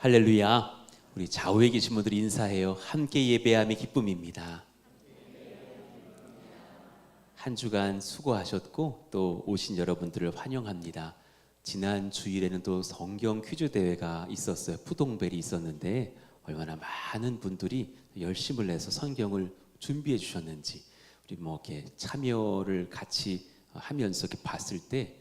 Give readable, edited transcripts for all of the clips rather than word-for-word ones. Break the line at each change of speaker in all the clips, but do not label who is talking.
할렐루야. 우리 좌우에 계신 분들 인사해요. 함께 예배함의 기쁨입니다. 한 주간 수고하셨고 또 오신 여러분들을 환영합니다. 지난 주일에는 또 성경 퀴즈 대회가 있었어요. 푸동벨이 있었는데 얼마나 많은 분들이 열심을 내서 성경을 준비해 주셨는지 우리 이렇게 참여를 같이 하면서 이렇게 봤을 때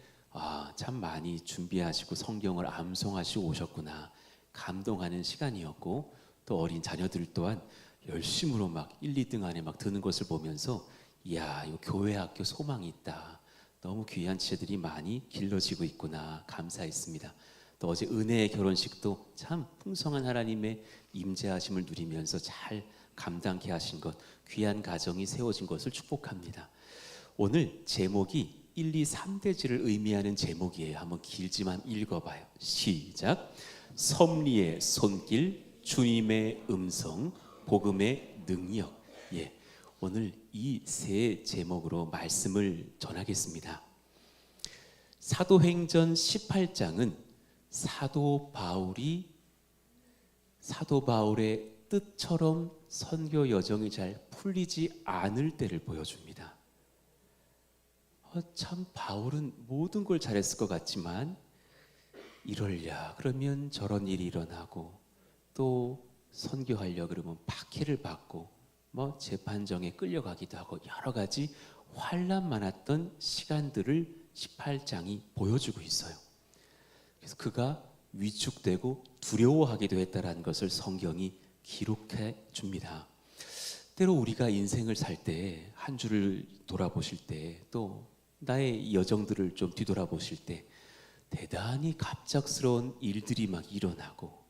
참 많이 준비하시고 성경을 암송하시고 오셨구나 감동하는 시간이었고, 또 어린 자녀들 또한 열심으로 막 1, 2등 안에 막 드는 것을 보면서 이야, 이 교회 학교 소망이 있다. 너무 귀한 지혜들이 많이 길러지고 있구나 감사했습니다. 또 어제 은혜의 결혼식도 참 풍성한 하나님의 임재하심을 누리면서 잘 감당케 하신 것, 귀한 가정이 세워진 것을 축복합니다. 오늘 제목이 1, 2, 3대지를 의미하는 제목이에요. 한번 길지만 읽어봐요. 시작. 섭리의 손길, 주님의 음성, 복음의 능력. 오늘 이 세 제목으로 말씀을 전하겠습니다. 사도행전 18장은 사도 바울의 뜻처럼 선교 여정이 잘 풀리지 않을 때를 보여줍니다. 참 바울은 모든 걸 잘했을 것 같지만 이럴랴 그러면 저런 일이 일어나고, 또 선교하려 그러면 박해를 받고 재판정에 끌려가기도 하고 여러 가지 환난 많았던 시간들을 18장이 보여주고 있어요. 그래서 그가 위축되고 두려워하기도 했다라는 것을 성경이 기록해 줍니다. 때로 우리가 인생을 살 때, 한 주를 돌아보실 때, 또 나의 여정들을 좀 뒤돌아보실 때 대단히 갑작스러운 일들이 막 일어나고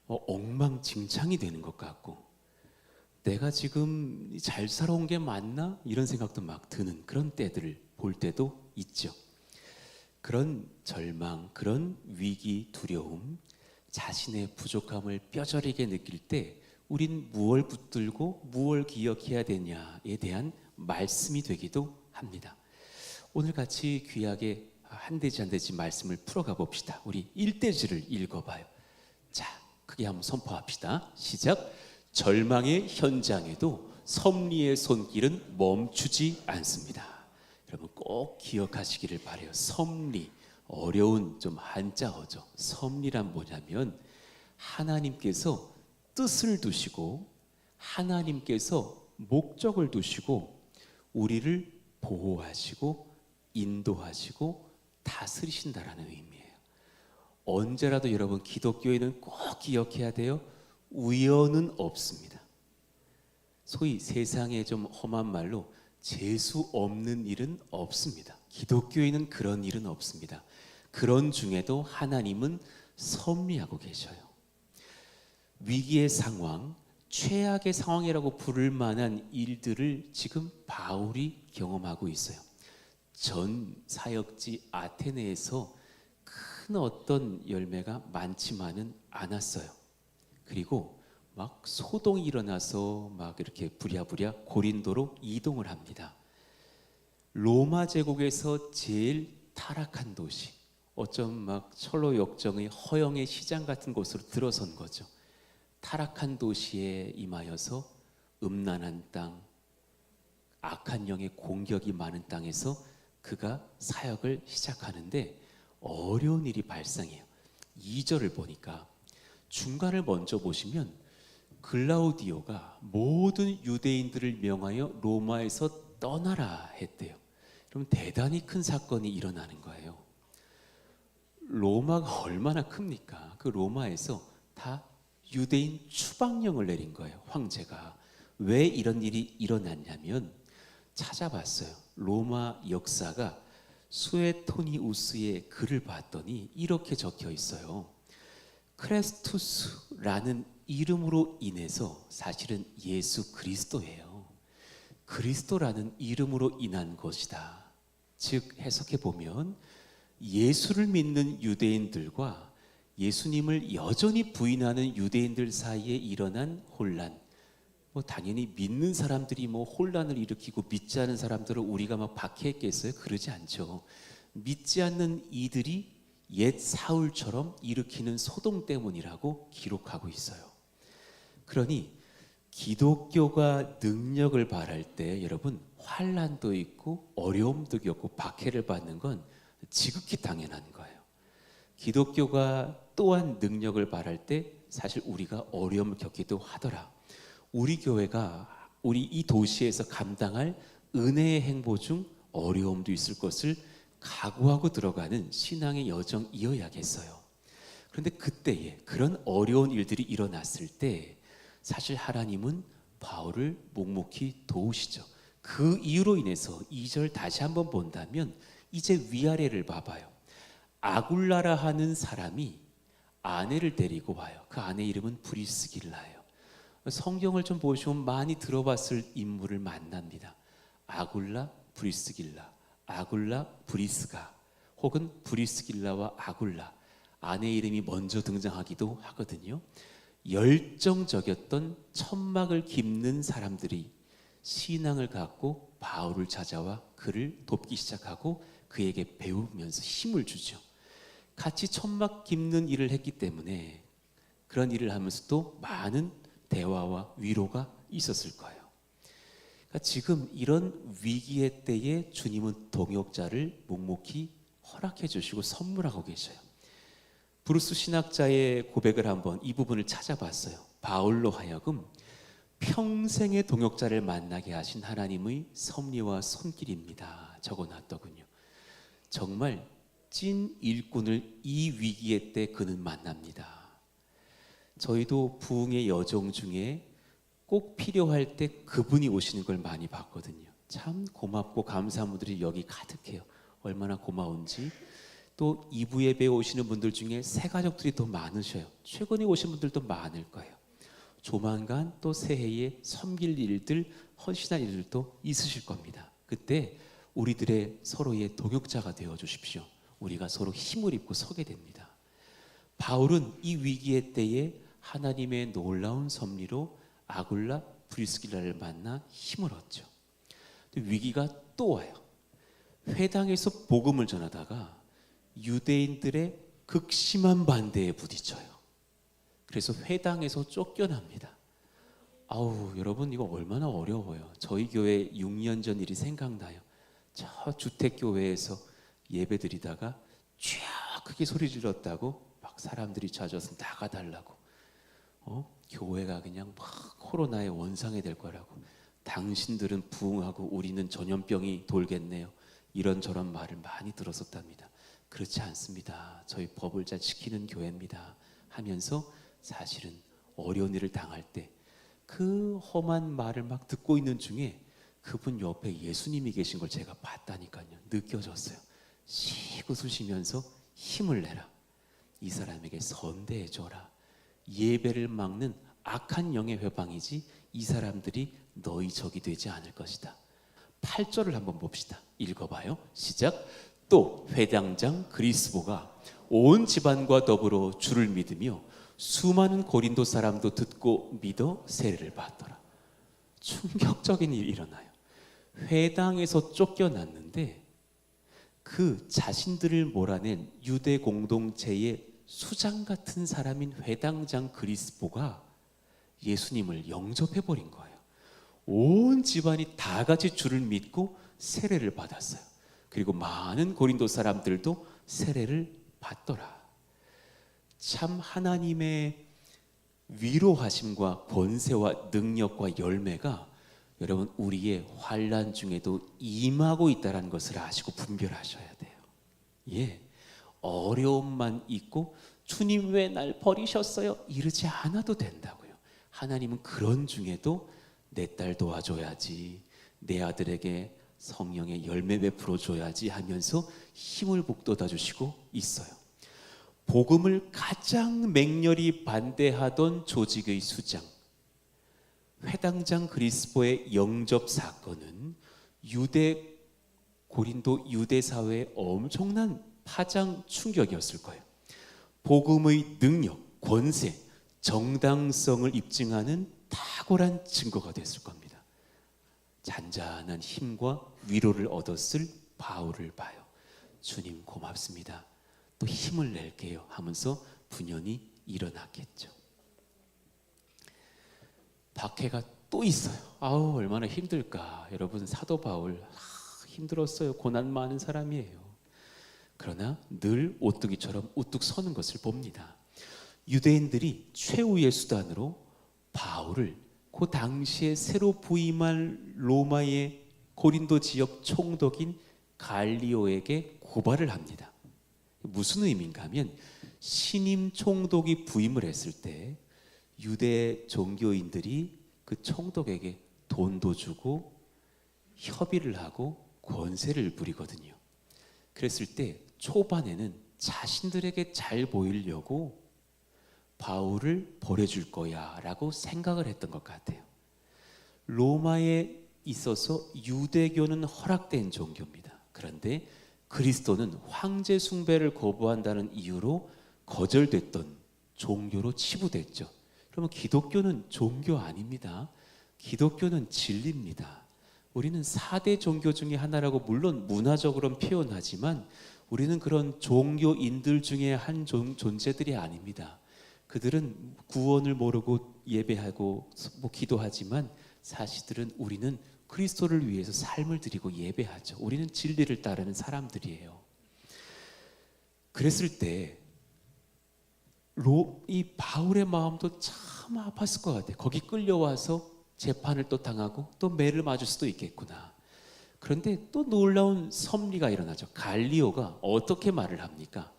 엉망진창이 되는 것 같고, 내가 지금 잘 살아온 게 맞나? 이런 생각도 막 드는 그런 때들을 볼 때도 있죠. 그런 절망, 그런 위기, 두려움, 자신의 부족함을 뼈저리게 느낄 때 우린 무엇을 붙들고 무엇을 기억해야 되냐에 대한 말씀이 되기도 합니다. 오늘 같이 귀하게 한 대지 한 대지 말씀을 풀어가 봅시다. 우리 1대지를 읽어봐요. 자, 크게 한번 선포합시다. 시작. 절망의 현장에도 섭리의 손길은 멈추지 않습니다. 여러분 꼭 기억하시기를 바라요. 섭리, 어려운 좀 한자어죠. 섭리란 뭐냐면 하나님께서 뜻을 두시고 하나님께서 목적을 두시고 우리를 보호하시고 인도하시고 다스리신다라는 의미예요. 언제라도 여러분 기독교에는 꼭 기억해야 돼요. 우연은 없습니다. 소위 세상에 좀 험한 말로 재수 없는 일은 없습니다. 기독교에는 그런 일은 없습니다. 그런 중에도 하나님은 섭리하고 계셔요. 위기의 상황, 최악의 상황이라고 부를 만한 일들을 지금 바울이 경험하고 있어요. 전 사역지 아테네에서 큰 어떤 열매가 많지만은 않았어요. 그리고 막 소동이 일어나서 막 이렇게 부랴부랴 고린도로 이동을 합니다. 로마 제국에서 제일 타락한 도시, 어쩜 막 철로 역정의 허영의 시장 같은 곳으로 들어선 거죠. 타락한 도시에 임하여서 음란한 땅, 악한 영의 공격이 많은 땅에서 그가 사역을 시작하는데 어려운 일이 발생해요. 2절을 보니까 중간을 먼저 보시면 글라우디오가 모든 유대인들을 명하여 로마에서 떠나라 했대요. 그럼 대단히 큰 사건이 일어나는 거예요. 로마가 얼마나 큽니까? 그 로마에서 다 유대인 추방령을 내린 거예요. 황제가. 왜 이런 일이 일어났냐면 찾아봤어요. 로마 역사가 수에토니우스의 글을 봤더니 이렇게 적혀 있어요. 크레스투스라는 이름으로 인해서, 사실은 예수 그리스도예요. 그리스도라는 이름으로 인한 것이다. 즉 해석해 보면 예수를 믿는 유대인들과 예수님을 여전히 부인하는 유대인들 사이에 일어난 혼란, 당연히 믿는 사람들이 혼란을 일으키고 믿지 않은 사람들을 우리가 막 박해했겠어요? 그러지 않죠. 믿지 않는 이들이 옛 사울처럼 일으키는 소동 때문이라고 기록하고 있어요. 그러니 기독교가 능력을 발할 때 여러분 환난도 있고 어려움도 겪고 박해를 받는 건 지극히 당연한 거예요. 기독교가 또한 능력을 발할 때 사실 우리가 어려움을 겪기도 하더라. 우리 교회가 우리 이 도시에서 감당할 은혜의 행보 중 어려움도 있을 것을 각오하고 들어가는 신앙의 여정이어야겠어요. 그런데 그때에 그런 어려운 일들이 일어났을 때 사실 하나님은 바울을 묵묵히 도우시죠. 그 이유로 인해서 2절 다시 한번 본다면 이제 위아래를 봐봐요. 아굴라라 하는 사람이 아내를 데리고 와요. 그 아내 이름은 브리스길라예요. 성경을 좀 보시면 많이 들어봤을 인물을 만납니다. 아굴라, 브리스길라, 아굴라, 브리스가, 혹은 브리스길라와 아굴라, 아내 이름이 먼저 등장하기도 하거든요. 열정적이었던 천막을 깁는 사람들이 신앙을 갖고 바울을 찾아와 그를 돕기 시작하고 그에게 배우면서 힘을 주죠. 같이 천막 깁는 일을 했기 때문에 그런 일을 하면서도 많은 대화와 위로가 있었을 거예요. 그러니까 지금 이런 위기의 때에 주님은 동역자를 묵묵히 허락해 주시고 선물하고 계셔요. 브루스 신학자의 고백을 한번 이 부분을 찾아봤어요. 바울로 하여금 평생의 동역자를 만나게 하신 하나님의 섭리와 손길입니다. 적어놨더군요. 정말 찐 일꾼을 이 위기의 때 그는 만납니다. 저희도 부흥의 여정 중에 꼭 필요할 때 그분이 오시는 걸 많이 봤거든요. 참 고맙고 감사한 분들이 여기 가득해요. 얼마나 고마운지. 또 2부 예배에 오시는 분들 중에 새 가족들이 더 많으셔요. 최근에 오신 분들도 많을 거예요. 조만간 또 새해에 섬길 일들, 헌신할 일들도 있으실 겁니다. 그때 우리들의 서로의 동역자가 되어 주십시오. 우리가 서로 힘을 입고 서게 됩니다. 바울은 이 위기의 때에 하나님의 놀라운 섭리로 아굴라, 브리스길라를 만나 힘을 얻죠. 위기가 또 와요. 회당에서 복음을 전하다가 유대인들의 극심한 반대에 부딪혀요. 그래서 회당에서 쫓겨납니다. 아우, 여러분 이거 얼마나 어려워요. 저희 교회 6년 전 일이 생각나요. 저 주택교회에서 예배 드리다가 쫙 크게 소리 질렀다고 막 사람들이 찾아서 나가달라고. 교회가 그냥 막 코로나의 원상이 될 거라고. 당신들은 부흥하고 우리는 전염병이 돌겠네요. 이런저런 말을 많이 들었었답니다. 그렇지 않습니다. 저희 법을 잘 지키는 교회입니다. 하면서 사실은 어려운 일을 당할 때 그 험한 말을 막 듣고 있는 중에 그분 옆에 예수님이 계신 걸 제가 봤다니까요. 느껴졌어요. 씩 웃으시면서 힘을 내라. 이 사람에게 선대해 줘라. 예배를 막는 악한 영의 회방이지 이 사람들이 너희 적이 되지 않을 것이다. 8절을 한번 봅시다. 읽어봐요. 시작. 또 회당장 그리스보가 온 집안과 더불어 주를 믿으며 수많은 고린도 사람도 듣고 믿어 세례를 받더라. 충격적인 일이 일어나요. 회당에서 쫓겨났는데 그 자신들을 몰아낸 유대 공동체의 수장 같은 사람인 회당장 그리스보가 예수님을 영접해버린 거예요. 온 집안이 다 같이 주를 믿고 세례를 받았어요. 그리고 많은 고린도 사람들도 세례를 받더라. 참 하나님의 위로하심과 권세와 능력과 열매가 여러분 우리의 환난 중에도 임하고 있다는 것을 아시고 분별하셔야 돼요. 예, 어려움만 있고 주님 왜 날 버리셨어요? 이러지 않아도 된다고요. 하나님은 그런 중에도 내 딸 도와줘야지, 내 아들에게 성령의 열매 베풀어 줘야지 하면서 힘을 북돋아 주시고 있어요. 복음을 가장 맹렬히 반대하던 조직의 수장 회당장 그리스보의 영접 사건은 고린도 유대 사회에 엄청난 파장 충격이었을 거예요. 복음의 능력, 권세, 정당성을 입증하는 탁월한 증거가 됐을 겁니다. 잔잔한 힘과 위로를 얻었을 바울을 봐요. 주님 고맙습니다. 또 힘을 낼게요 하면서 분연히 일어났겠죠. 박해가 또 있어요. 아우 얼마나 힘들까. 여러분 사도 바울 힘들었어요. 고난 많은 사람이에요. 그러나 늘 오뚜기처럼 우뚝 서는 것을 봅니다. 유대인들이 최후의 수단으로 바울을 그 당시에 새로 부임한 로마의 고린도 지역 총독인 갈리오에게 고발을 합니다. 무슨 의미인가 하면 신임 총독이 부임을 했을 때 유대 종교인들이 그 총독에게 돈도 주고 협의를 하고 권세를 부리거든요. 그랬을 때 초반에는 자신들에게 잘 보이려고 바울을 버려줄 거야 라고 생각을 했던 것 같아요. 로마에 있어서 유대교는 허락된 종교입니다. 그런데 그리스도는 황제 숭배를 거부한다는 이유로 거절됐던 종교로 치부됐죠. 그러면 기독교는 종교 아닙니다. 기독교는 진리입니다. 우리는 4대 종교 중에 하나라고 물론 문화적으로는 표현하지만 우리는 그런 종교인들 중에 한 존재들이 아닙니다. 그들은 구원을 모르고 예배하고 기도하지만 사실은 우리는 그리스도를 위해서 삶을 드리고 예배하죠. 우리는 진리를 따르는 사람들이에요. 그랬을 때 이 바울의 마음도 참 아팠을 것 같아요. 거기 끌려와서 재판을 또 당하고 또 매를 맞을 수도 있겠구나. 그런데 또 놀라운 섭리가 일어나죠. 갈리오가 어떻게 말을 합니까?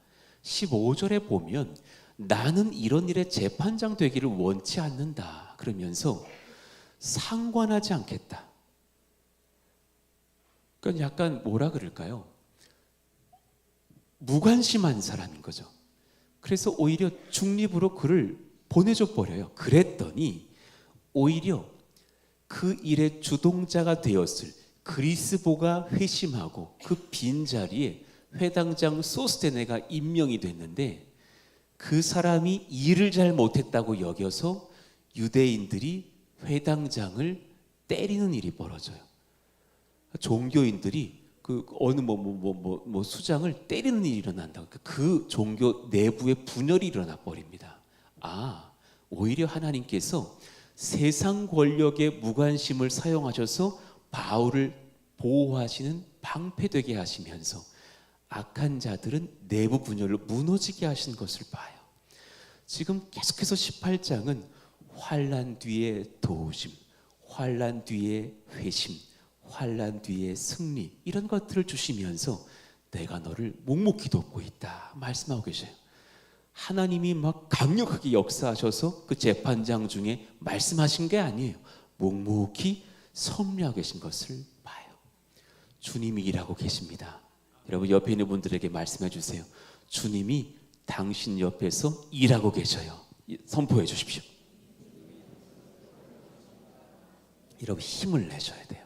15절에 보면 나는 이런 일에 재판장 되기를 원치 않는다 그러면서 상관하지 않겠다. 그러니까 약간 뭐라 그럴까요? 무관심한 사람인 거죠. 그래서 오히려 중립으로 그를 보내줘 버려요. 그랬더니 오히려 그 일의 주동자가 되었을 그리스보가 회심하고 그 빈자리에 회당장 소스테네가 임명이 됐는데 그 사람이 일을 잘 못했다고 여겨서 유대인들이 회당장을 때리는 일이 벌어져요. 종교인들이 그 어느 수장을 때리는 일이 일어난다. 그 종교 내부에 분열이 일어나 버립니다. 오히려 하나님께서 세상 권력의 무관심을 사용하셔서 바울을 보호하시는 방패되게 하시면서 악한 자들은 내부 분열을 무너지게 하신 것을 봐요. 지금 계속해서 18장은 환난 뒤에 도우심, 환난 뒤에 회심, 환난 뒤에 승리 이런 것들을 주시면서 내가 너를 묵묵히 돕고 있다 말씀하고 계셔요. 하나님이 막 강력하게 역사하셔서 그 재판장 중에 말씀하신 게 아니에요. 묵묵히 섭리하고 계신 것을 봐요. 주님이 일하고 계십니다. 여러분 옆에 있는 분들에게 말씀해 주세요. 주님이 당신 옆에서 일하고 계셔요. 선포해 주십시오. 여러분 힘을 내셔야 돼요.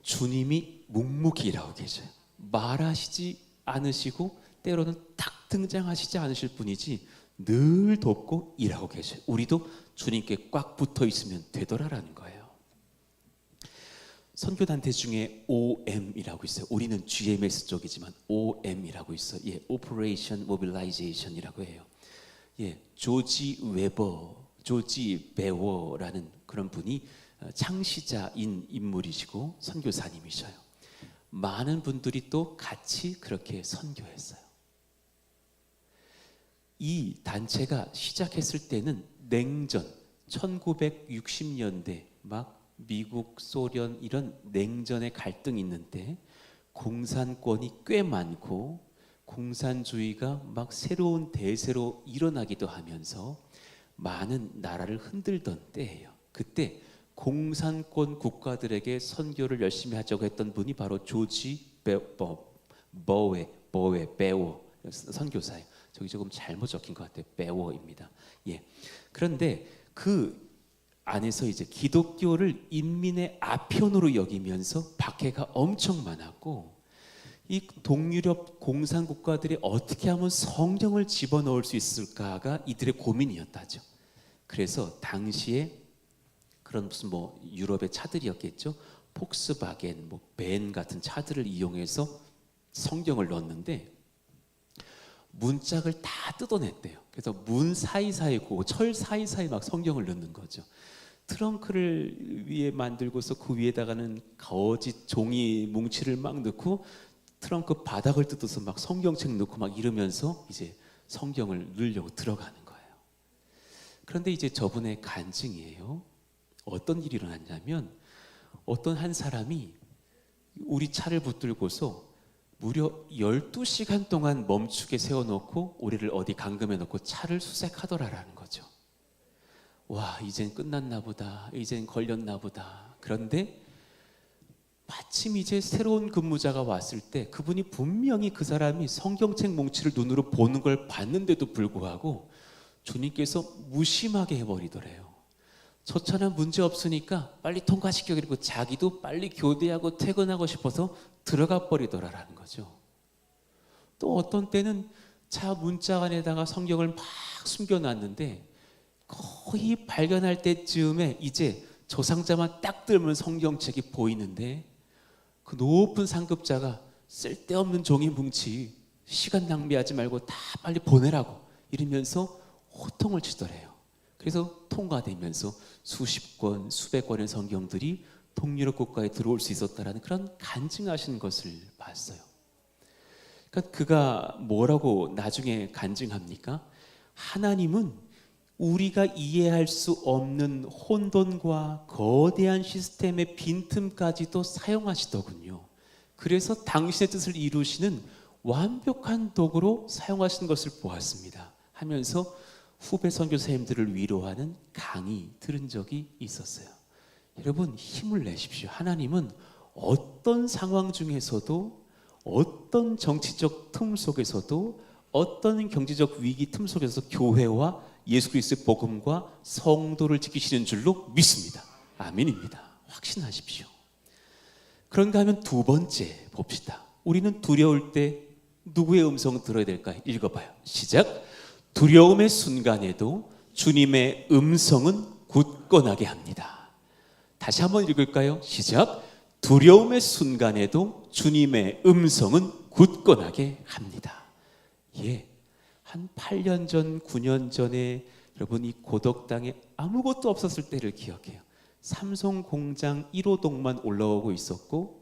주님이 묵묵히 일하고 계셔요. 말하시지 않으시고 때로는 딱 등장하시지 않으실 뿐이지 늘 돕고 일하고 계셔요. 우리도 주님께 꽉 붙어 있으면 되더라라는 거예요. 선교 단체 중에 OM이라고 있어요. 우리는 GMS 쪽이지만 OM이라고 있어요. Operation Mobilization이라고 해요. 조지 베워라는 그런 분이 창시자인 인물이시고 선교사님이셔요. 많은 분들이 또 같이 그렇게 선교했어요. 이 단체가 시작했을 때는 냉전 1960년대 막 미국, 소련 이런 냉전의 갈등이 있는데 공산권이 꽤 많고 공산주의가 막 새로운 대세로 일어나기도 하면서 많은 나라를 흔들던 때예요. 그때 공산권 국가들에게 선교를 열심히 하자고 했던 분이 바로 조지 베워 선교사예요. 저기 조금 잘못 적힌 것 같아요. 베워입니다. 그런데 그 안에서 이제 기독교를 인민의 아편으로 여기면서 박해가 엄청 많았고 이 동유럽 공산 국가들이 어떻게 하면 성경을 집어넣을 수 있을까가 이들의 고민이었다죠. 그래서 당시에 그런 무슨 유럽의 차들이었겠죠. 폭스바겐, 벤 같은 차들을 이용해서 성경을 넣었는데 문짝을 다 뜯어냈대요. 그래서 문 사이사이 철 사이사이 막 성경을 넣는 거죠. 트렁크를 위에 만들고서 그 위에다가는 거짓 종이 뭉치를 막 넣고 트렁크 바닥을 뜯어서 막 성경책 넣고 막 이러면서 이제 성경을 넣으려고 들어가는 거예요. 그런데 이제 저분의 간증이에요. 어떤 일이 일어났냐면 어떤 한 사람이 우리 차를 붙들고서 무려 12시간 동안 멈추게 세워놓고 우리를 어디 감금해 놓고 차를 수색하더라라는 거죠. 와, 이젠 끝났나 보다. 이젠 걸렸나 보다. 그런데 마침 이제 새로운 근무자가 왔을 때 그분이 분명히 그 사람이 성경책 뭉치를 눈으로 보는 걸 봤는데도 불구하고 주님께서 무심하게 해버리더래요. 저 차는 문제 없으니까 빨리 통과시켜, 그리고 자기도 빨리 교대하고 퇴근하고 싶어서 들어가 버리더라라는 거죠. 또 어떤 때는 차 문짝 안에다가 성경을 막 숨겨놨는데 거의 발견할 때쯤에 이제 저 상자만 딱 들면 성경책이 보이는데 그 높은 상급자가 쓸데없는 종이 뭉치 시간 낭비하지 말고 다 빨리 보내라고 이러면서 호통을 치더래요. 그래서 통과되면서 수십 권, 수백 권의 성경들이 동유럽 국가에 들어올 수 있었다라는 그런 간증하시는 것을 봤어요. 그러니까 그가 뭐라고 나중에 간증합니까? 하나님은 우리가 이해할 수 없는 혼돈과 거대한 시스템의 빈틈까지도 사용하시더군요. 그래서 당신의 뜻을 이루시는 완벽한 도구로 사용하시는 것을 보았습니다 하면서 후배 선교사님들을 위로하는 강의 들은 적이 있었어요. 여러분, 힘을 내십시오. 하나님은 어떤 상황 중에서도, 어떤 정치적 틈 속에서도, 어떤 경제적 위기 틈 속에서 교회와 예수 그리스도의 복음과 성도를 지키시는 줄로 믿습니다. 아멘입니다. 확신하십시오. 그런가 하면 두 번째 봅시다. 우리는 두려울 때 누구의 음성을 들어야 될까요? 읽어봐요. 시작. 두려움의 순간에도 주님의 음성은 굳건하게 합니다. 다시 한번 읽을까요? 시작. 두려움의 순간에도 주님의 음성은 굳건하게 합니다. 예, 한 8년 전, 9년 전에 여러분 이 고덕당에 아무것도 없었을 때를 기억해요. 삼성 공장 1호동만 올라오고 있었고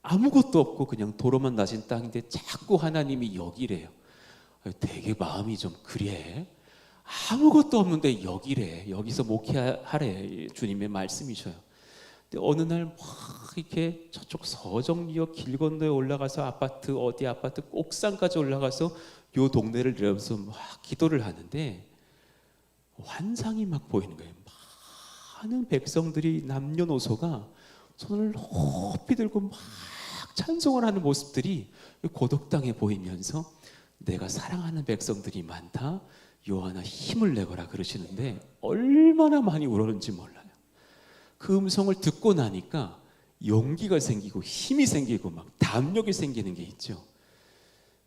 아무것도 없고 그냥 도로만 나진 땅인데 자꾸 하나님이 여기래요. 되게 마음이 좀 그래. 아무것도 없는데 여기래. 여기서 목회하래. 주님의 말씀이셔요. 근데 어느 날 막 이렇게 저쪽 서정리역 길 건너에 올라가서 아파트 어디 아파트 옥상까지 올라가서 요 동네를 내려서 막 기도를 하는데 환상이 막 보이는 거예요. 많은 백성들이 남녀노소가 손을 높이 들고 막 찬송을 하는 모습들이 고덕당에 보이면서 내가 사랑하는 백성들이 많다. 요한아 힘을 내거라 그러시는데 얼마나 많이 울었는지 몰라요. 그 음성을 듣고 나니까 용기가 생기고 힘이 생기고 막 담력이 생기는 게 있죠.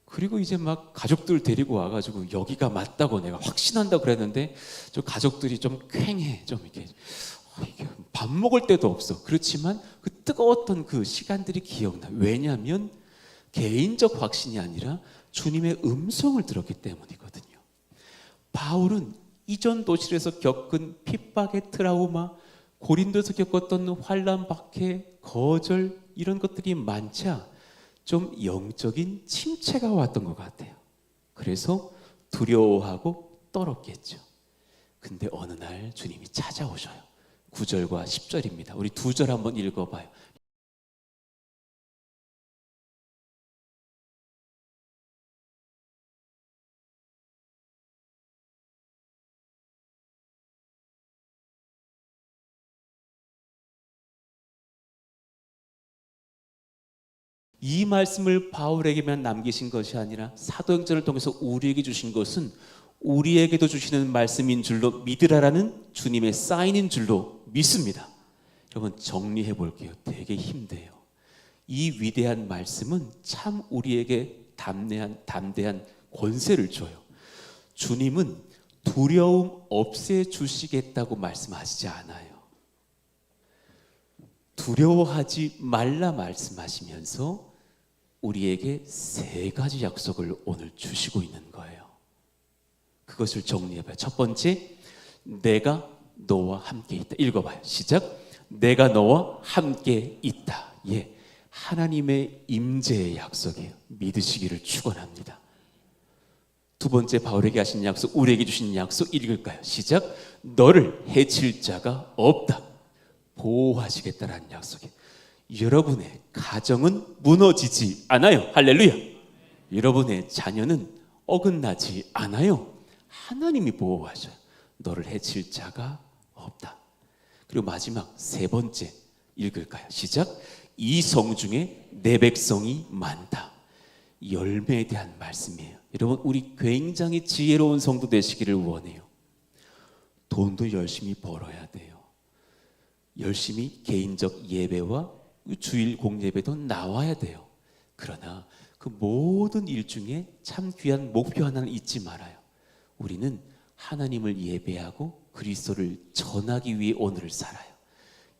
그리고 이제 막 가족들 데리고 와가지고 여기가 맞다고 내가 확신한다고 그랬는데 저 가족들이 좀 퀭해. 좀 이렇게 밥 먹을 때도 없어. 그렇지만 그 뜨거웠던 그 시간들이 기억나. 왜냐하면 개인적 확신이 아니라 주님의 음성을 들었기 때문이거든요. 바울은 이전 도시에서 겪은 핍박의 트라우마, 고린도에서 겪었던 환난, 박해, 거절 이런 것들이 많자 좀 영적인 침체가 왔던 것 같아요. 그래서 두려워하고 떨었겠죠. 근데 어느 날 주님이 찾아오셔요. 9절과 10절입니다. 우리 2절 한번 읽어봐요. 이 말씀을 바울에게만 남기신 것이 아니라 사도행전을 통해서 우리에게 주신 것은 우리에게도 주시는 말씀인 줄로 믿으라라는 주님의 사인인 줄로 믿습니다. 여러분 정리해 볼게요. 되게 힘돼요. 이 위대한 말씀은 참 우리에게 담대한 권세를 줘요. 주님은 두려움 없애 주시겠다고 말씀하시지 않아요. 두려워하지 말라 말씀하시면서 우리에게 세 가지 약속을 오늘 주시고 있는 거예요. 그것을 정리해봐요. 첫 번째, 내가 너와 함께 있다. 읽어봐요. 시작. 내가 너와 함께 있다. 예, 하나님의 임재의 약속이에요. 믿으시기를 축원합니다. 두 번째, 바울에게 하신 약속, 우리에게 주신 약속 읽을까요? 시작. 너를 해칠 자가 없다. 보호하시겠다라는 약속이에요. 여러분의 가정은 무너지지 않아요. 할렐루야. 여러분의 자녀는 어긋나지 않아요. 하나님이 보호하셔요. 너를 해칠 자가 없다. 그리고 마지막 세 번째 읽을까요? 시작. 이 성 중에 내 백성이 많다. 열매에 대한 말씀이에요. 여러분, 우리 굉장히 지혜로운 성도 되시기를 원해요. 돈도 열심히 벌어야 돼요. 열심히 개인적 예배와 주일 공예배도 나와야 돼요. 그러나 그 모든 일 중에 참 귀한 목표 하나는 잊지 말아요. 우리는 하나님을 예배하고 그리스도를 전하기 위해 오늘을 살아요.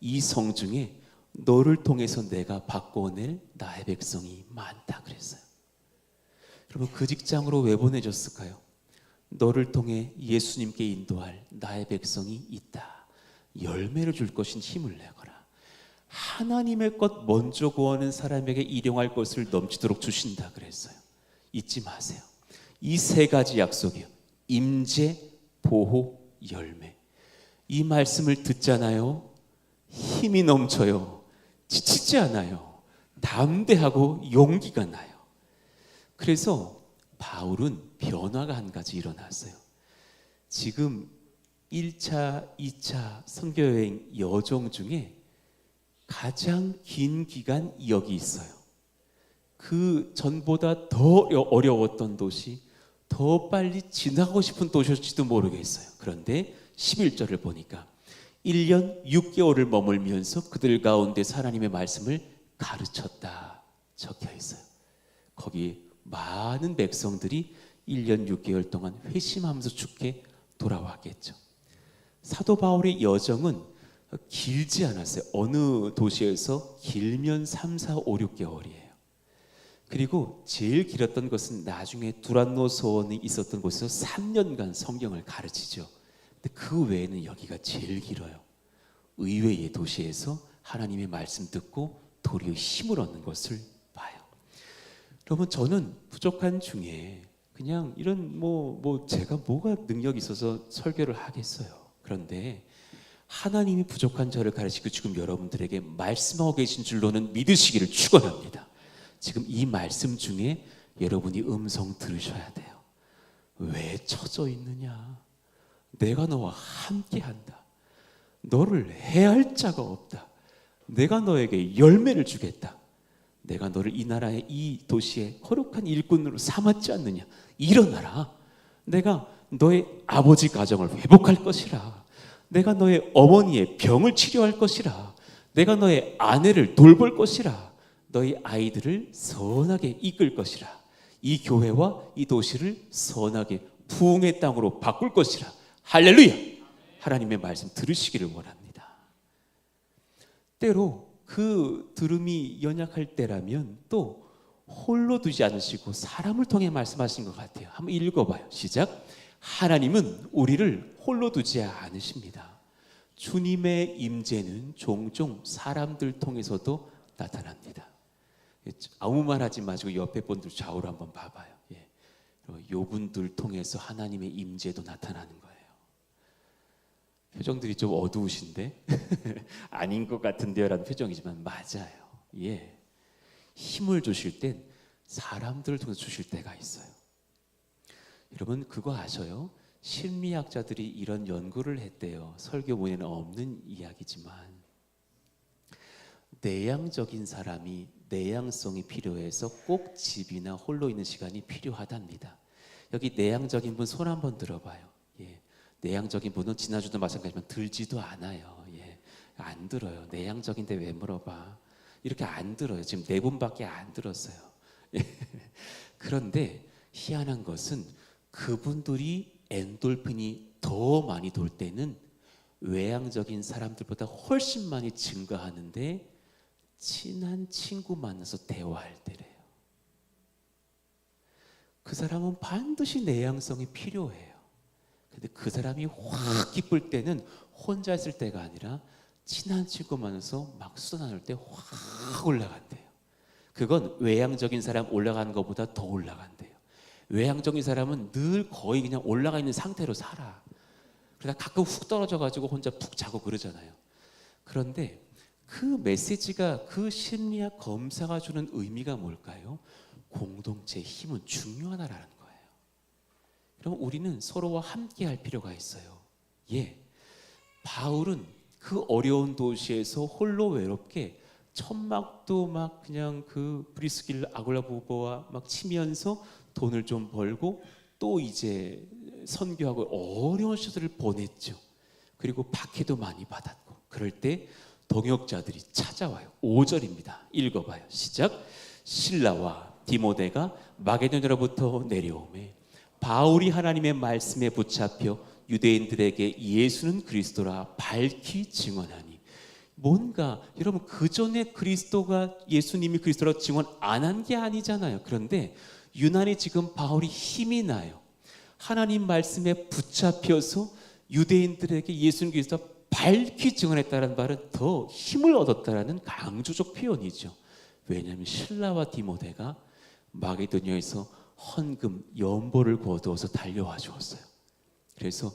이 성 중에 너를 통해서 내가 바꿔낼 나의 백성이 많다 그랬어요. 여러분, 그 직장으로 왜 보내줬을까요? 너를 통해 예수님께 인도할 나의 백성이 있다. 열매를 줄 것인 힘을 내거라. 하나님의 것 먼저 구하는 사람에게 일용할 것을 넘치도록 주신다 그랬어요. 잊지 마세요. 이 세 가지 약속이요. 임재, 보호, 열매. 이 말씀을 듣잖아요. 힘이 넘쳐요. 지치지 않아요. 담대하고 용기가 나요. 그래서 바울은 변화가 한 가지 일어났어요. 지금 1차, 2차 선교여행 여정 중에 가장 긴 기간 여기 있어요. 그 전보다 더 어려웠던 도시, 더 빨리 지나고 싶은 도시일지도 모르겠어요. 그런데 11절을 보니까 1년 6개월을 머물면서 그들 가운데 하나님의 말씀을 가르쳤다 적혀 있어요. 거기 많은 백성들이 1년 6개월 동안 회심하면서 죽게 돌아왔겠죠. 사도 바울의 여정은 길지 않았어요. 어느 도시에서 길면 3, 4, 5, 6개월이에요. 그리고 제일 길었던 것은 나중에 두란노 소원이 있었던 곳에서 3년간 성경을 가르치죠. 근데 그 외에는 여기가 제일 길어요. 의외의 도시에서 하나님의 말씀 듣고 도리어 힘을 얻는 것을 봐요. 여러분, 저는 부족한 중에 그냥 이런 제가 뭐가 능력이 있어서 설교를 하겠어요. 그런데 하나님이 부족한 저를 가르치고 지금 여러분들에게 말씀하고 계신 줄로는 믿으시기를 축원합니다. 지금 이 말씀 중에 여러분이 음성 들으셔야 돼요. 왜 처져 있느냐? 내가 너와 함께한다. 너를 해할 자가 없다. 내가 너에게 열매를 주겠다. 내가 너를 이 나라의 이 도시의 거룩한 일꾼으로 삼았지 않느냐? 일어나라. 내가 너의 아버지 가정을 회복할 것이라. 내가 너의 어머니의 병을 치료할 것이라. 내가 너의 아내를 돌볼 것이라. 너희 아이들을 선하게 이끌 것이라. 이 교회와 이 도시를 선하게 부흥의 땅으로 바꿀 것이라. 할렐루야. 하나님의 말씀 들으시기를 원합니다. 때로 그 들음이 연약할 때라면 또 홀로 두지 않으시고 사람을 통해 말씀하신 것 같아요. 한번 읽어봐요. 시작. 하나님은 우리를 홀로 두지 않으십니다. 주님의 임재는 종종 사람들 통해서도 나타납니다. 아무 말 하지 마시고 옆에 분들 좌우로 한번 봐봐요. 예. 요분들 통해서 하나님의 임재도 나타나는 거예요. 표정들이 좀 어두우신데 아닌 것 같은데요 라는 표정이지만 맞아요. 예. 힘을 주실 땐 사람들을 통해서 주실 때가 있어요. 여러분, 그거 아셔요? 심리학자들이 이런 연구를 했대요. 설교문에는 없는 이야기지만 내향적인 사람이 내향성이 필요해서 꼭 집이나 홀로 있는 시간이 필요하답니다. 여기 내향적인 분 손 한번 들어봐요. 예. 내향적인 분은 지난주도 마찬가지지만 들지도 않아요. 예. 안 들어요. 내향적인데 왜 물어봐? 이렇게 안 들어요. 지금 4분밖에 안 들었어요. 예. 그런데 희한한 것은 그분들이 엔돌핀이 더 많이 돌 때는 외향적인 사람들보다 훨씬 많이 증가하는데 친한 친구 만나서 대화할 때래요. 그 사람은 반드시 내향성이 필요해요. 근데 그 사람이 확 기쁠 때는 혼자 있을 때가 아니라 친한 친구 만나서 막 수다 나눌 때 확 올라간대요. 그건 외향적인 사람 올라가는 것보다 더 올라간대요. 외향적인 사람은 늘 거의 그냥 올라가 있는 상태로 살아. 그러다 가끔 훅 떨어져가지고 혼자 푹 자고 그러잖아요. 그런데 그 메시지가, 그 심리학 검사가 주는 의미가 뭘까요? 공동체의 힘은 중요하다라는 거예요. 그럼 우리는 서로와 함께 할 필요가 있어요. 예, 바울은 그 어려운 도시에서 홀로 외롭게 천막도 막 그냥 그 브리스길 아굴라보고와 막 치면서 돈을 좀 벌고 또 이제 선교하고 어려운 시절을 보냈죠. 그리고 박해도 많이 받았고, 그럴 때 동역자들이 찾아와요. 5절입니다. 읽어봐요. 시작. 실라와 디모데가 마게도냐로부터 내려오매 바울이 하나님의 말씀에 붙잡혀 유대인들에게 예수는 그리스도라 밝히 증언하니. 뭔가 여러분, 그 전에 그리스도가, 예수님이 그리스도라고 증언 안 한 게 아니잖아요. 그런데 유난히 지금 바울이 힘이 나요. 하나님 말씀에 붙잡혀서 유대인들에게 예수님 그리스도 밝히 증언했다는 말은 더 힘을 얻었다라는 강조적 표현이죠. 왜냐하면 실라와 디모데가 마게도냐에서 헌금 연보를 거두어서 달려와 주었어요. 그래서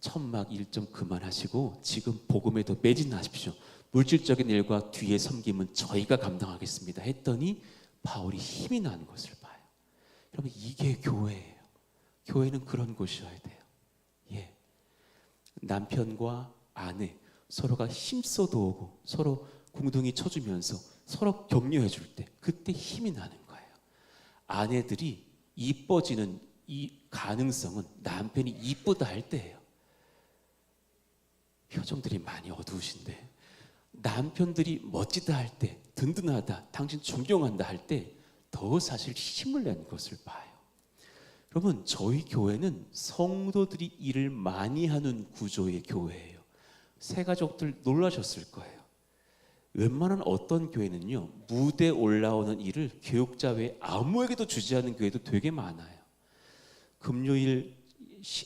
천막 일 좀 그만하시고 지금 복음에 더 매진하십시오. 물질적인 일과 뒤에 섬김은 저희가 감당하겠습니다 했더니 바울이 힘이 나는 것을 봐요. 여러분, 이게 교회예요. 교회는 그런 곳이어야 돼요. 예, 남편과 아내 서로가 힘써도오고 서로 궁둥이 쳐주면서 서로 격려해 줄 때, 그때 힘이 나는 거예요. 아내들이 이뻐지는 이 가능성은 남편이 이쁘다 할 때예요. 표정들이 많이 어두우신데, 남편들이 멋지다 할 때, 든든하다, 당신 존경한다 할 때 더 사실 힘을 내는 것을 봐요. 여러분, 저희 교회는 성도들이 일을 많이 하는 구조의 교회예요. 새 가족들 놀라셨을 거예요. 웬만한 어떤 교회는요, 무대 올라오는 일을 교육자 외에 아무에게도 주지 않는 교회도 되게 많아요. 금요일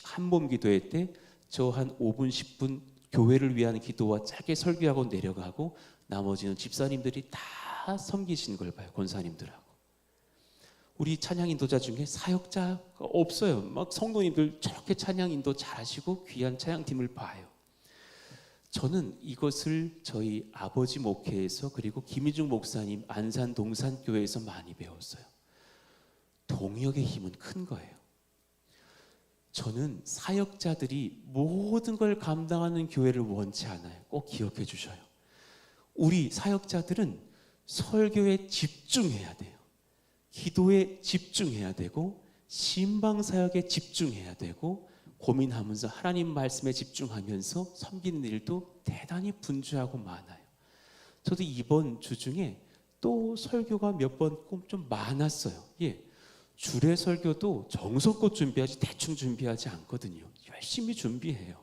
한몸 기도회 때 저 한 5분 10분 교회를 위한 기도와 짧게 설교하고 내려가고 나머지는 집사님들이 다 섬기시는 걸 봐요. 권사님들하고. 우리 찬양 인도자 중에 사역자가 없어요. 막 성도님들 저렇게 찬양 인도 잘하시고 귀한 찬양팀을 봐요. 저는 이것을 저희 아버지 목회에서, 그리고 김희중 목사님 안산 동산교회에서 많이 배웠어요. 동역의 힘은 큰 거예요. 저는 사역자들이 모든 걸 감당하는 교회를 원치 않아요. 꼭 기억해 주셔요. 우리 사역자들은 설교에 집중해야 돼요. 기도에 집중해야 되고, 신방사역에 집중해야 되고, 고민하면서 하나님 말씀에 집중하면서 섬기는 일도 대단히 분주하고 많아요. 저도 이번 주 중에 또 설교가 몇 번 좀 많았어요. 예, 주례 설교도 정성껏 준비하지 대충 준비하지 않거든요. 열심히 준비해요.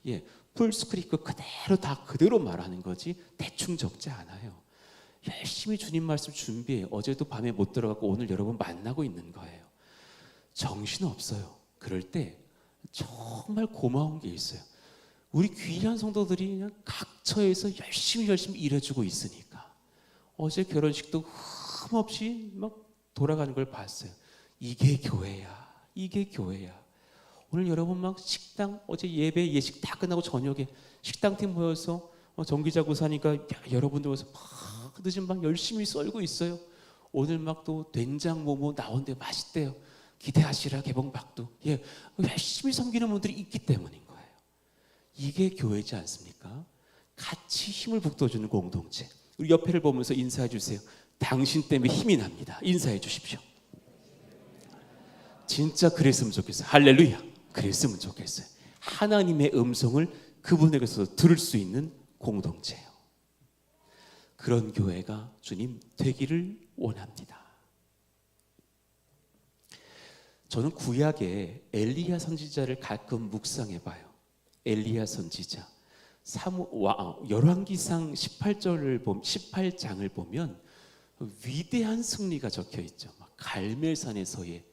예, 풀스크립트 그대로 다 그대로 말하는 거지 대충 적지 않아요. 열심히 주님 말씀 준비해요. 어제도 밤에 못 들어가고 오늘 여러분 만나고 있는 거예요. 정신없어요. 그럴 때 정말 고마운 게 있어요. 우리 귀한 성도들이 그냥 각처에서 열심히 일해주고 있으니까. 어제 결혼식도 흠없이 막 돌아가는 걸 봤어요. 이게 교회야. 이게 교회야. 오늘 여러분 막 식당, 어제 예배 예식 다 끝나고 저녁에 식당팀 모여서 전기자 구사니까 여러분들 와서 막 늦은 밤 열심히 썰고 있어요. 오늘 막 또 된장 뭐뭐 나온대, 맛있대요. 기대하시라 개봉박도. 예, 열심히 섬기는 분들이 있기 때문인 거예요. 이게 교회지 않습니까? 같이 힘을 북돋주는 공동체. 우리 옆에를 보면서 인사해 주세요. 당신 때문에 힘이 납니다. 인사해 주십시오. 진짜 그랬으면 좋겠어요. 할렐루야. 그랬으면 좋겠어요. 하나님의 음성을 그분에게서 들을 수 있는 공동체예요. 그런 교회가 주님 되기를 원합니다. 저는 구약에 엘리야 선지자를 가끔 묵상해 봐요. 엘리야 선지자. 열왕기상 18장을 보면 위대한 승리가 적혀 있죠. 막 갈멜산에서의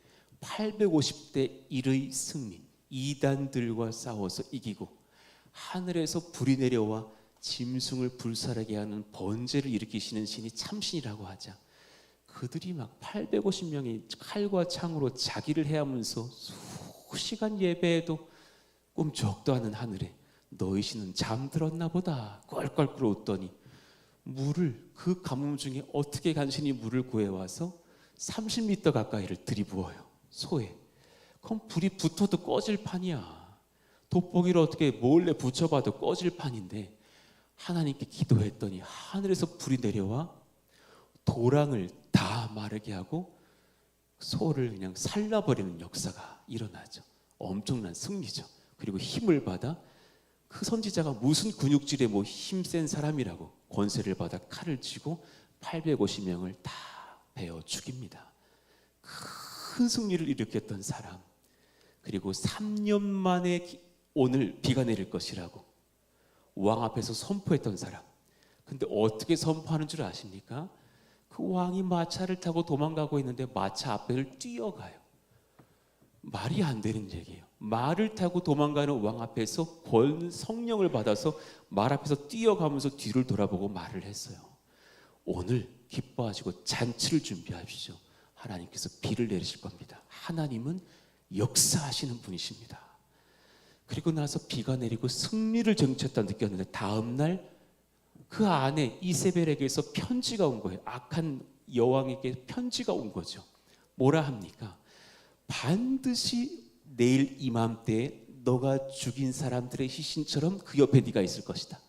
850대 1의 승리, 이단들과 싸워서 이기고 하늘에서 불이 내려와 짐승을 불살하게 하는 번제를 일으키시는 신이 참신이라고 하자 그들이 막 850명이 칼과 창으로 자기를 해하면서 수시간 예배에도 꿈쩍도 않은 하늘에 너희 신은 잠들었나 보다 껄껄 웃더니 물을 그 가뭄 중에 어떻게 간신히 물을 구해와서 30m 가까이를 들이부어요. 소에. 그럼 불이 붙어도 꺼질 판이야. 돋보기를 어떻게 몰래 붙여봐도 꺼질 판인데 하나님께 기도했더니 하늘에서 불이 내려와 도랑을 다 마르게 하고 소를 그냥 살라버리는 역사가 일어나죠. 엄청난 승리죠. 그리고 힘을 받아 그 선지자가 무슨 근육질에 뭐 힘센 사람이라고 권세를 받아 칼을 쥐고 850명을 다 베어 죽입니다. 큰 승리를 일으켰던 사람, 그리고 3년 만에 오늘 비가 내릴 것이라고 왕 앞에서 선포했던 사람. 근데 어떻게 선포하는 줄 아십니까? 그 왕이 마차를 타고 도망가고 있는데 마차 앞을 뛰어가요. 말이 안 되는 얘기예요. 말을 타고 도망가는 왕 앞에서 성령을 받아서 말 앞에서 뛰어가면서 뒤를 돌아보고 말을 했어요. 오늘 기뻐하시고 잔치를 준비하십시오. 하나님께서 비를 내리실 겁니다. 하나님은 역사하시는 분이십니다. 그리고 나서 비가 내리고 승리를 쟁취했다 느꼈는데 다음 날 그 안에 이세벨에게서 편지가 온 거예요. 악한 여왕에게 편지가 온 거죠. 뭐라 합니까? 반드시 내일 이맘때에 너가 죽인 사람들의 시신처럼 그 옆에 네가 있을 것이다.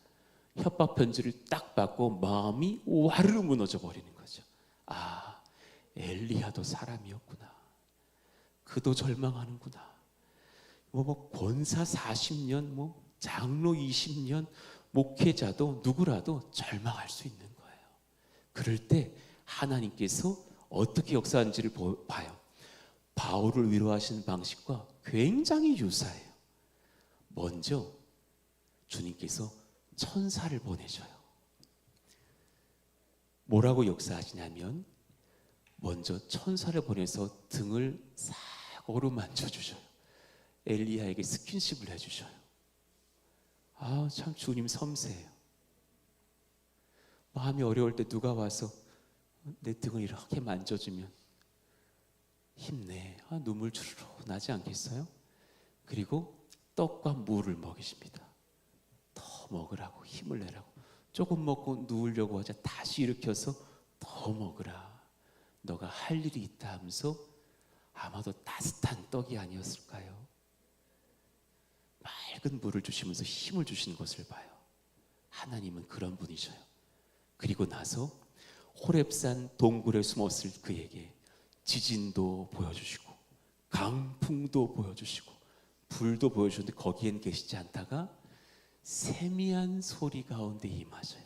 협박 편지를 딱 받고 마음이 와르르 무너져 버리는 거죠. 아, 엘리야도 사람이었구나. 그도 절망하는구나. 뭐 권사 40년, 뭐 장로 20년, 목회자도 누구라도 절망할 수 있는 거예요. 그럴 때 하나님께서 어떻게 역사하는지를 봐요. 바울을 위로하시는 방식과 굉장히 유사해요. 먼저 주님께서 천사를 보내셔요. 뭐라고 역사하시냐면 먼저 천사를 보내서 등을 싹 어루만져 주셔요. 엘리야에게 스킨십을 해주셔요. 아, 참 주님 섬세해요. 마음이 어려울 때 누가 와서 내 등을 이렇게 만져주면 힘내. 아, 눈물 주르르 나지 않겠어요? 그리고 떡과 물을 먹이십니다. 더 먹으라고, 힘을 내라고. 조금 먹고 누우려고 하자 다시 일으켜서 더 먹으라. 너가 할 일이 있다 하면서 아마도 따뜻한 떡이 아니었을까요? 맑은 물을 주시면서 힘을 주시는 것을 봐요. 하나님은 그런 분이셔요. 그리고 나서 호렙산 동굴에 숨었을 그에게 지진도 보여주시고 강풍도 보여주시고 불도 보여주는데 거기엔 계시지 않다가 세미한 소리 가운데 임하셔요.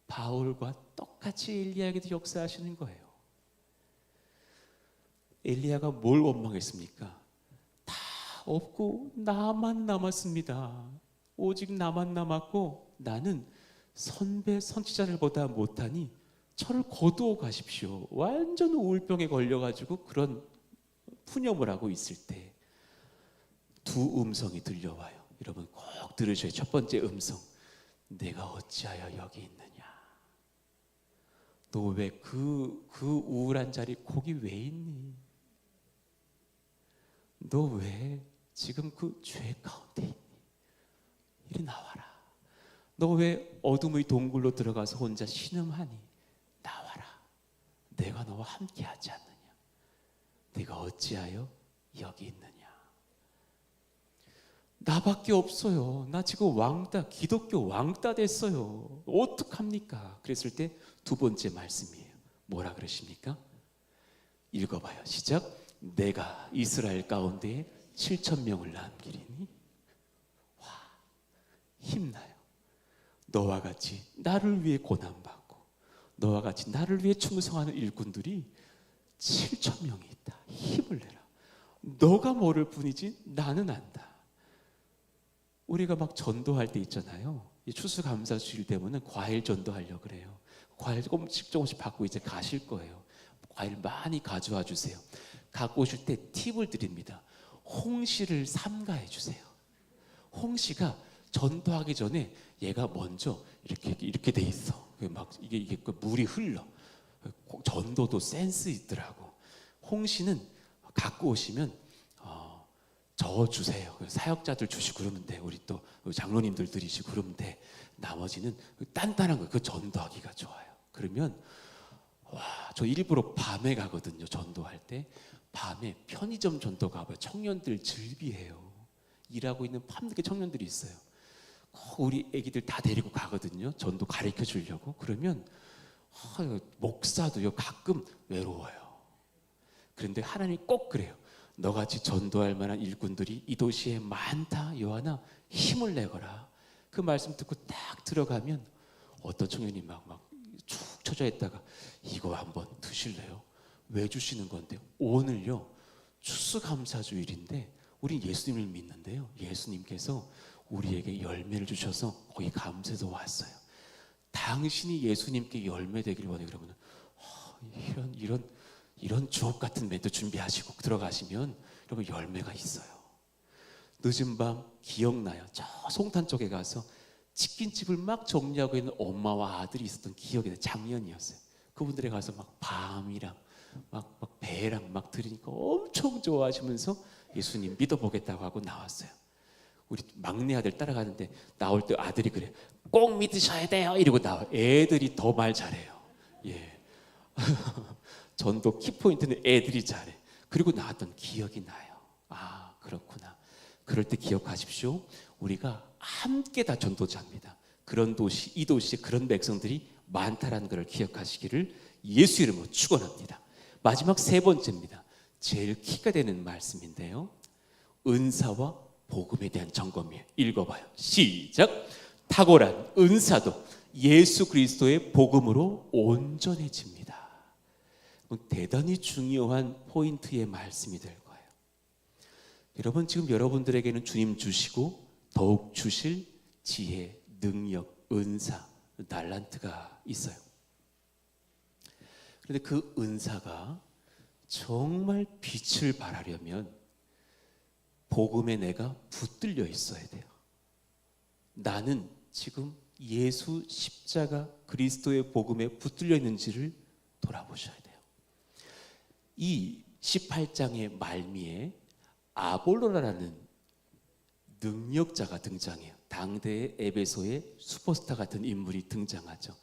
바울과 똑같이 엘리야에게도 역사하시는 거예요. 엘리야가 뭘 원망했습니까? 다 없고 나만 남았습니다. 오직 나만 남았고 나는 선지자들보다 못하니 저를 거두어 가십시오. 완전 우울병에 걸려가지고 그런 푸념을 하고 있을 때 두 음성이 들려와요. 여러분 꼭 들으셔야. 첫 번째 음성, 내가 어찌하여 여기 있느냐. 너 왜 그 우울한 자리 거기 왜 있니? 너 왜 지금 그 죄 가운데 있니? 이리 나와라. 너 왜 어둠의 동굴로 들어가서 혼자 신음하니? 나와라. 내가 너와 함께 하지 않느냐. 내가 어찌하여 여기 있느냐. 나밖에 없어요. 나 지금 왕따, 기독교 왕따 됐어요. 어떡합니까? 그랬을 때 두 번째 말씀이에요. 뭐라 그러십니까? 읽어봐요. 시작. 내가 이스라엘 가운데 7,000명을 남기리니. 와, 힘나요. 너와 같이 나를 위해 고난받고 너와 같이 나를 위해 충성하는 일꾼들이 7,000명이 있다. 힘을 내라. 너가 모를 뿐이지 나는 안다. 우리가 막 전도할 때 있잖아요. 추수감사 주일 되면은 과일 전도하려고 그래요. 과일 조금씩 받고 이제 가실 거예요. 과일 많이 가져와 주세요. 갖고 오실 때 팁을 드립니다. 홍시를 삼가해 주세요. 홍시가 전도하기 전에 얘가 먼저 이렇게 돼 있어. 막 이게 물이 흘러. 전도도 센스 있더라고. 홍시는 갖고 오시면 저 주세요. 사역자들 주시고 그러면 돼. 우리 또 장로님들 드리시고 그러면 돼. 나머지는 단단한 거, 그 전도하기가 좋아요. 그러면 저 일부러 밤에 가거든요. 전도할 때 밤에 편의점 전도 가봐요. 청년들 즐비해요. 일하고 있는 밤늦게 청년들이 있어요. 우리 애기들 다 데리고 가거든요. 전도 가르쳐 주려고. 그러면 목사도요 가끔 외로워요. 그런데 하나님 꼭 그래요. 너같이 전도할 만한 일꾼들이 이 도시에 많다. 요한아, 힘을 내거라. 그 말씀 듣고 딱 들어가면 어떤 청년이 막 축 처져 있다가 이거 한번 드실래요? 왜 주시는 건데? 오늘요 추수감사주일인데 우리 예수님을 믿는데요, 예수님께서 우리에게 열매를 주셔서 거기 감사해서 왔어요. 당신이 예수님께 열매 되길 원해요. 그러면 이런 주옥 같은 멘트 준비하시고 들어가시면 여러분 열매가 있어요. 늦은 밤 기억나요. 저 송탄 쪽에 가서 치킨집을 막 정리하고 있는 엄마와 아들이 있었던 기억이 나요. 작년이었어요. 그분들에 가서 막 밤이랑 막 배랑 막 드리니까 엄청 좋아하시면서 예수님 믿어보겠다고 하고 나왔어요. 우리 막내 아들 따라가는데 나올 때 아들이 그래, 꼭 믿으셔야 돼요 이러고 나와. 애들이 더 말 잘해요. 예. 전도 키포인트는 애들이 잘해. 그리고 나왔던 기억이 나요. 아, 그렇구나. 그럴 때 기억하십시오. 우리가 함께 다 전도자입니다. 그런 도시, 이 도시에 그런 백성들이 많다라는 것을 기억하시기를 예수 이름으로 축원합니다. 마지막 세 번째입니다. 제일 키가 되는 말씀인데요, 은사와 복음에 대한 점검이에요. 읽어봐요. 시작. 탁월한 은사도 예수 그리스도의 복음으로 온전해집니다. 대단히 중요한 포인트의 말씀이 될 거예요. 여러분, 지금 여러분들에게는 주님 주시고 더욱 주실 지혜, 능력, 은사, 달란트가 있어요. 그런데 그 은사가 정말 빛을 발하려면 복음에 내가 붙들려 있어야 돼요. 나는 지금 예수 십자가 그리스도의 복음에 붙들려 있는지를 돌아보셔야 돼요. 이 18장의 말미에 아볼로라는 능력자가 등장해요. 당대의 에베소의 슈퍼스타 같은 인물이 등장하죠.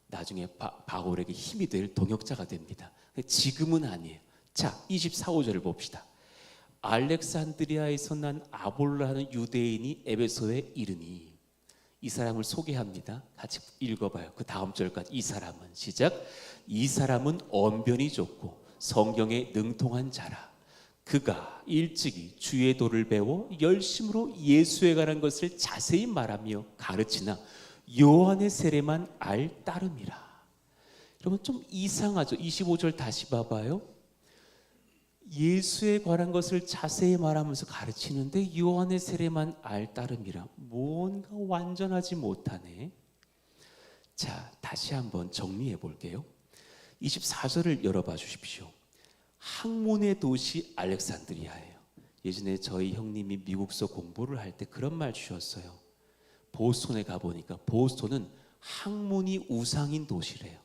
나중에 바울에게 힘이 될 동역자가 됩니다. 지금은 아니에요. 자, 24, 5절을 봅시다. 알렉산드리아에서 난 아볼로라는 유대인이 에베소에 이르니. 이 사람을 소개합니다. 같이 읽어봐요. 그 다음 절까지. 이 사람은, 시작. 이 사람은 언변이 좋고 성경에 능통한 자라. 그가 일찍이 주의 도를 배워 열심으로 예수에 관한 것을 자세히 말하며 가르치나 요한의 세례만 알 따름이라. 여러분, 좀 이상하죠? 25절 다시 봐봐요. 예수에 관한 것을 자세히 말하면서 가르치는데 요한의 세례만 알 따름이라. 뭔가 완전하지 못하네. 자, 다시 한번 정리해 볼게요. 24절을 열어봐 주십시오. 학문의 도시 알렉산드리아예요. 예전에 저희 형님이 미국서 공부를 할 때 그런 말 주셨어요. 보스턴에 가보니까 보스턴은 학문이 우상인 도시래요.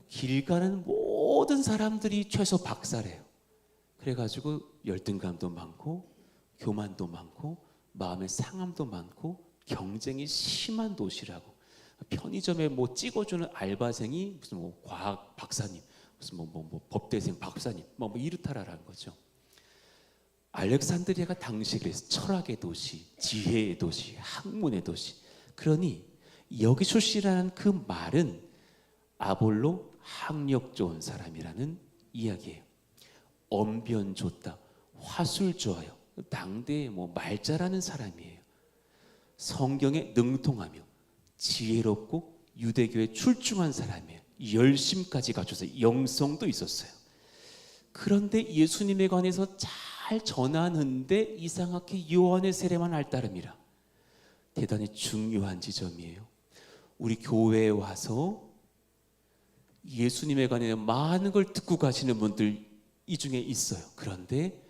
길 가는 모든 사람들이 최소 박사래요. 그래가지고 열등감도 많고 교만도 많고 마음의 상함도 많고 경쟁이 심한 도시라고. 편의점에 뭐 찍어주는 알바생이 무슨 뭐 과학 박사님, 무슨 뭐 법대생 박사님, 뭐 이렇다라는 거죠. 알렉산드리아가 당시에 그래서 철학의 도시, 지혜의 도시, 학문의 도시. 그러니 여기 출신이라는 그 말은 아볼로 학력 좋은 사람이라는 이야기예요. 언변 좋다, 화술 좋아요. 당대에 뭐 말 잘하는 사람이에요. 성경에 능통하며 지혜롭고 유대교에 출중한 사람이에요. 열심까지 갖춰서 영성도 있었어요. 그런데 예수님에 관해서 잘 전하는데 이상하게 요한의 세례만 알 따름이라. 대단히 중요한 지점이에요. 우리 교회에 와서 예수님에 관해 많은 걸 듣고 가시는 분들 이 중에 있어요. 그런데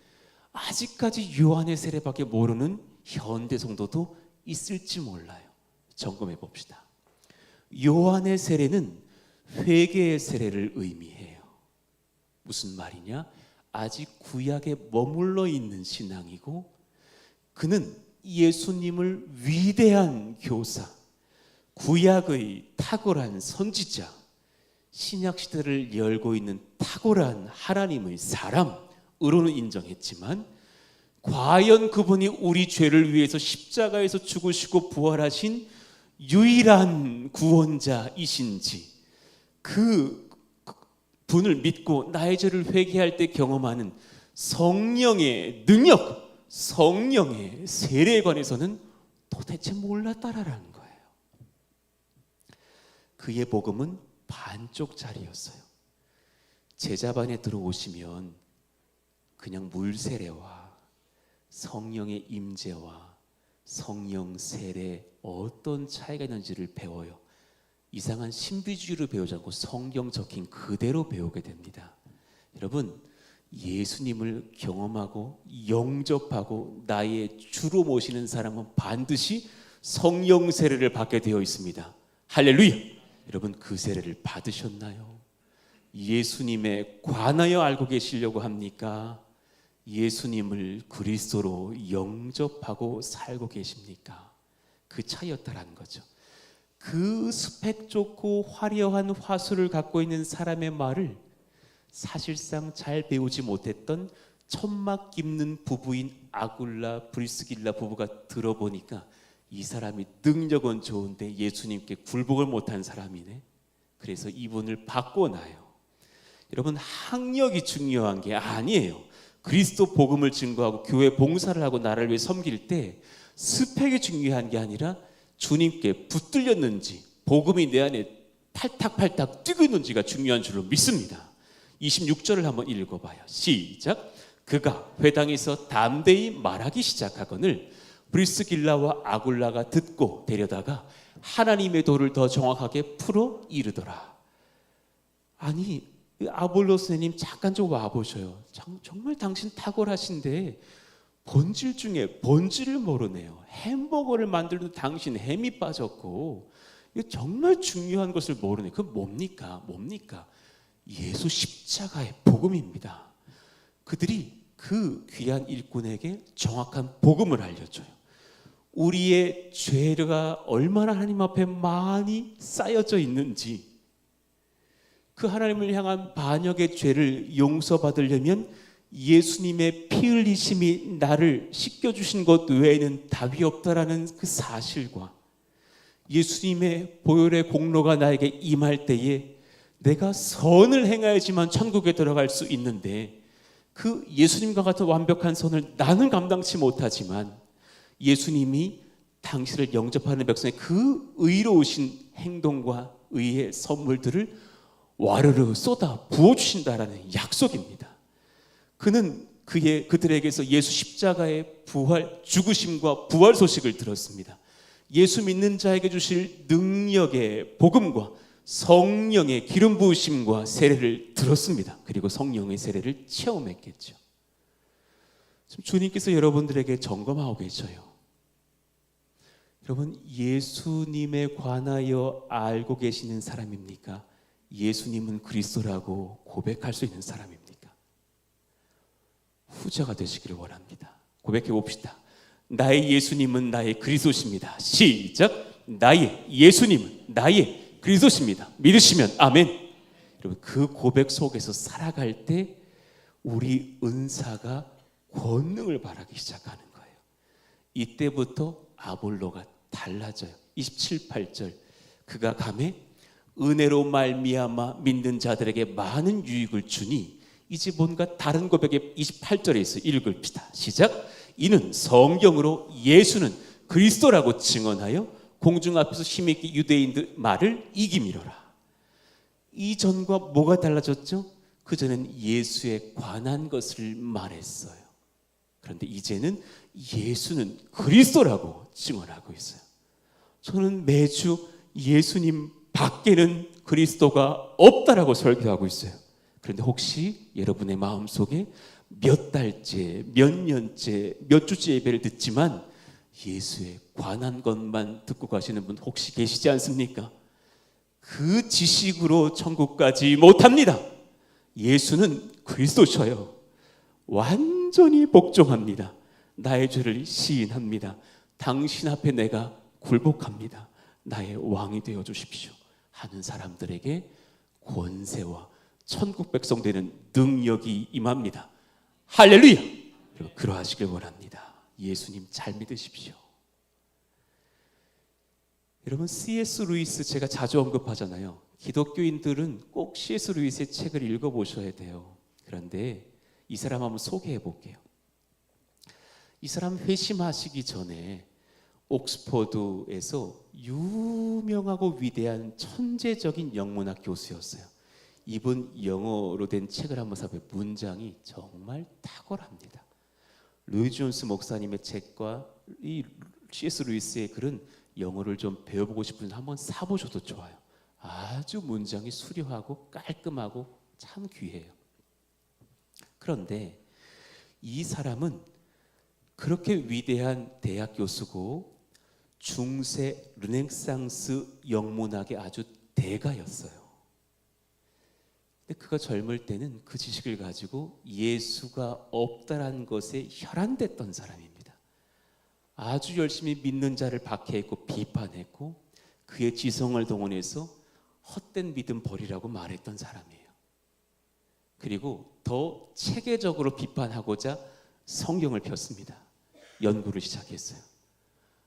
아직까지 요한의 세례밖에 모르는 현대 성도도 있을지 몰라요. 점검해 봅시다. 요한의 세례는 회개의 세례를 의미해요. 무슨 말이냐? 아직 구약에 머물러 있는 신앙이고, 그는 예수님을 위대한 교사, 구약의 탁월한 선지자, 신약 시대를 열고 있는 탁월한 하나님의 사람으로는 인정했지만, 과연 그분이 우리 죄를 위해서 십자가에서 죽으시고 부활하신 유일한 구원자이신지, 그 분을 믿고 나의 죄를 회개할 때 경험하는 성령의 능력, 성령의 세례에 관해서는 도대체 몰랐다라는 거예요. 그의 복음은 반쪽짜리였어요. 제자반에 들어오시면 그냥 물 세례와 성령의 임재와 성령 세례 어떤 차이가 있는지를 배워요. 이상한 신비주의로 배우지 않고 성경 적힌 그대로 배우게 됩니다. 여러분, 예수님을 경험하고 영접하고 나의 주로 모시는 사람은 반드시 성령 세례를 받게 되어 있습니다. 할렐루야! 여러분, 그 세례를 받으셨나요? 예수님에 관하여 알고 계시려고 합니까? 예수님을 그리스도로 영접하고 살고 계십니까? 그 차이였다라는 거죠. 그 스펙 좋고 화려한 화술을 갖고 있는 사람의 말을 사실상 잘 배우지 못했던 천막 깁는 부부인 아굴라 브리스길라 부부가 들어보니까 이 사람이 능력은 좋은데 예수님께 굴복을 못한 사람이네. 그래서 이분을 바꿔놔요. 여러분, 학력이 중요한 게 아니에요. 그리스도 복음을 증거하고 교회 봉사를 하고 나라를 위해 섬길 때 스펙이 중요한 게 아니라 주님께 붙들렸는지, 복음이 내 안에 팔딱팔딱 뛰고 있는지가 중요한 줄로 믿습니다. 26절을 한번 읽어봐요. 시작. 그가 회당에서 담대히 말하기 시작하거늘 브리스길라와 아굴라가 듣고 데려다가 하나님의 도를 더 정확하게 풀어 이르더라. 아니, 아볼로 선생님 잠깐 좀 와보셔요. 정말 당신 탁월하신데 본질 중에 본질을 모르네요. 햄버거를 만들던 당신 햄이 빠졌고, 이거 정말 중요한 것을 모르네. 그건 뭡니까? 예수 십자가의 복음입니다. 그들이 그 귀한 일꾼에게 정확한 복음을 알려줘요. 우리의 죄가 얼마나 하나님 앞에 많이 쌓여져 있는지, 그 하나님을 향한 반역의 죄를 용서받으려면 예수님의 피 흘리심이 나를 씻겨주신 것 외에는 답이 없다라는 그 사실과, 예수님의 보혈의 공로가 나에게 임할 때에 내가 선을 행해야지만 천국에 들어갈 수 있는데, 그 예수님과 같은 완벽한 선을 나는 감당치 못하지만 예수님이 당신을 영접하는 백성의 그 의로우신 행동과 의의 선물들을 와르르 쏟아 부어주신다라는 약속입니다. 그는 그들에게서 예수 십자가의 부활, 죽으심과 부활 소식을 들었습니다. 예수 믿는 자에게 주실 능력의 복음과 성령의 기름 부으심과 세례를 들었습니다. 그리고 성령의 세례를 체험했겠죠. 지금 주님께서 여러분들에게 점검하고 계셔요. 여러분, 예수님에 관하여 알고 계시는 사람입니까? 예수님은 그리스도라고 고백할 수 있는 사람입니까? 후자가 되시기를 원합니다. 고백해 봅시다. 나의 예수님은 나의 그리스도십니다. 시작. 나의 예수님은 나의 그리스도십니다. 믿으시면 아멘. 여러분, 그 고백 속에서 살아갈 때 우리 은사가 권능을 발하기 시작하는 거예요. 이때부터 아볼로가 달라져요. 27, 8절. 그가 가매 은혜로 말미암아 믿는 자들에게 많은 유익을 주니, 이제 뭔가 다른 고백에 28절에 있어요. 읽읍시다. 시작. 이는 성경으로 예수는 그리스도라고 증언하여 공중 앞에서 힘있게 유대인들 말을 이기미로라. 이전과 뭐가 달라졌죠? 그전엔 예수에 관한 것을 말했어요. 그런데 이제는 예수는 그리스도라고 증언하고 있어요. 저는 매주 예수님 밖에는 그리스도가 없다라고 설교하고 있어요. 그런데 혹시 여러분의 마음속에 몇 달째, 몇 년째, 몇 주째 예배를 듣지만 예수에 관한 것만 듣고 가시는 분 혹시 계시지 않습니까? 그 지식으로 천국 가지 못합니다. 예수는 그리스도셔요. 완전히 복종합니다. 나의 죄를 시인합니다. 당신 앞에 내가 굴복합니다. 나의 왕이 되어 주십시오 하는 사람들에게 권세와 천국 백성 되는 능력이 임합니다. 할렐루야! 그러하시길 원합니다. 예수님 잘 믿으십시오. 여러분, C.S. 루이스 제가 자주 언급하잖아요. 기독교인들은 꼭 C.S. 루이스의 책을 읽어보셔야 돼요. 그런데 이 사람 한번 소개해 볼게요. 이 사람 회심하시기 전에 옥스퍼드에서 유명하고 위대한 천재적인 영문학 교수였어요. 이분 영어로 된 책을 한번 사보면 문장이 정말 탁월합니다. 루이 존스 목사님의 책과 이 C.S. 루이스의 글은 영어를 좀 배워보고 싶으면 한번 사보셔도 좋아요. 아주 문장이 수려하고 깔끔하고 참 귀해요. 그런데 이 사람은 그렇게 위대한 대학 교수고 중세 르네상스 영문학의 아주 대가였어요. 근데 그가 젊을 때는 그 지식을 가지고 예수가 없다라는 것에 혈안됐던 사람입니다. 아주 열심히 믿는 자를 박해했고 비판했고 그의 지성을 동원해서 헛된 믿음 버리라고 말했던 사람이에요. 그리고 더 체계적으로 비판하고자 성경을 폈습니다. 연구를 시작했어요.